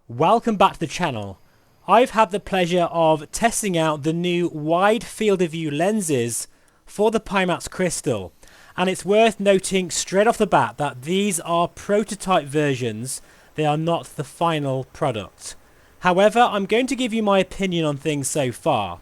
Welcome back to the channel. I've had the pleasure of testing out the new wide field of view lenses for the Pimax Crystal, and it's worth noting straight off the bat that these are prototype versions. They are not the final product. However, I'm going to give you my opinion on things so far.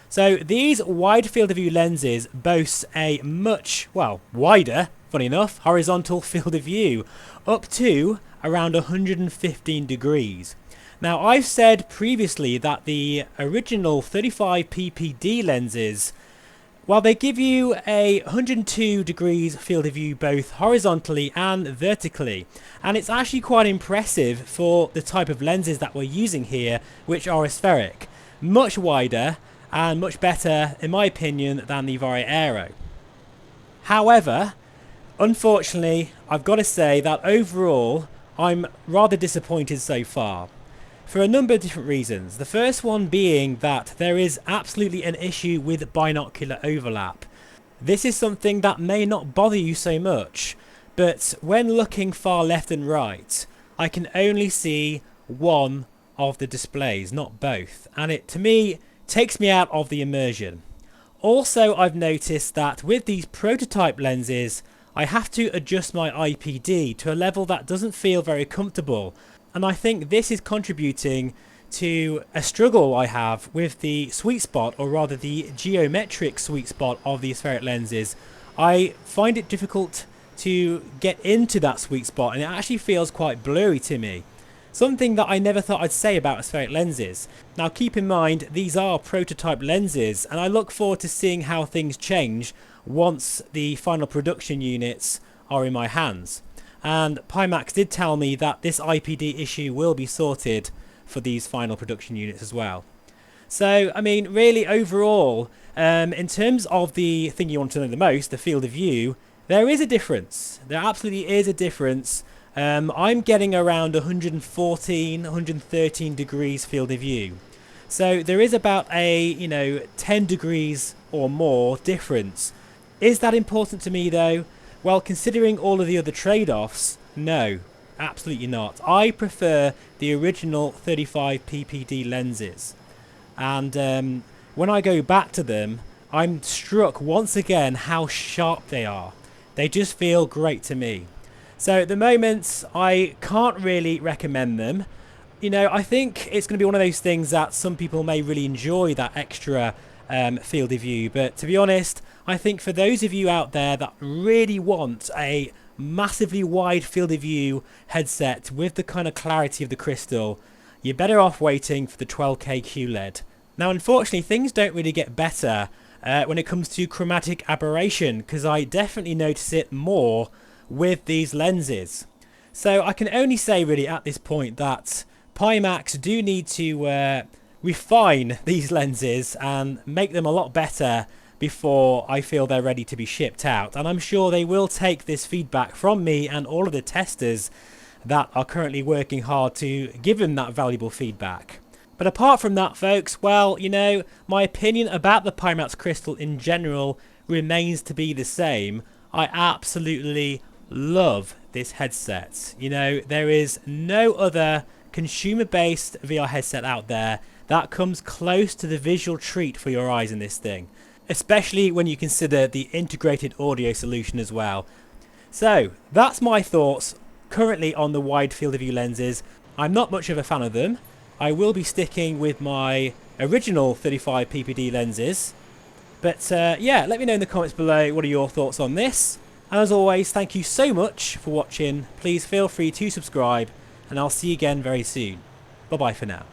So these wide field of view lenses boast a much, wider, funny enough, horizontal field of view, up to around 115 degrees. Now, I've said previously that the original 35 ppd lenses, while they give you a 102 degrees field of view both horizontally and vertically, and it's actually quite impressive for the type of lenses that we're using here, which are aspheric, much wider and much better in my opinion than the Vario Aero. However, unfortunately, I've got to say that overall I'm rather disappointed so far, for a number of different reasons. The first one being that there is absolutely an issue with binocular overlap. This is something that may not bother you so much, but when looking far left and right, I can only see one of the displays, not both, and it to me takes me out of the immersion. Also, I've noticed that with these prototype lenses, I have to adjust my IPD to a level that doesn't feel very comfortable, and I think this is contributing to a struggle I have with the sweet spot, or rather the geometric sweet spot of the aspheric lenses. I find it difficult to get into that sweet spot, and it actually feels quite blurry to me. Something that I never thought I'd say about aspheric lenses. Now keep in mind, these are prototype lenses, and I look forward to seeing how things change once the final production units are in my hands. And Pimax did tell me that this IPD issue will be sorted for these final production units as well. So, I mean, really overall, in terms of the thing you want to know the most, the field of view, there is a difference. There absolutely is a difference. I'm getting around 114, 113 degrees field of view. So there is about a, 10 degrees or more difference. Is that important to me though? Well, considering all of the other trade-offs, no, absolutely not. I prefer the original 35 ppd lenses. And when I go back to them, I'm struck once again how sharp they are. They just feel great to me. So at the moment, I can't really recommend them. I think it's going to be one of those things that some people may really enjoy, that extra field of view. But to be honest, I think for those of you out there that really want a massively wide field of view headset with the kind of clarity of the Crystal, you're better off waiting for the 12K QLED. Now, unfortunately, things don't really get better when it comes to chromatic aberration, because I definitely notice it more with these lenses. So I can only say really at this point that Pimax do need to refine these lenses and make them a lot better before I feel they're ready to be shipped out. And I'm sure they will take this feedback from me and all of the testers that are currently working hard to give them that valuable feedback. But apart from that, folks, well, my opinion about the Pimax Crystal in general remains to be the same. I absolutely love this headset. There is no other consumer-based VR headset out there that comes close to the visual treat for your eyes in this thing, especially when you consider the integrated audio solution as well. So that's my thoughts currently on the wide field of view lenses. I'm not much of a fan of them. I will be sticking with my original 35 ppd lenses. But yeah, let me know in the comments below what are your thoughts on this. And as always, thank you so much for watching. Please feel free to subscribe, and I'll see you again very soon. Bye bye for now.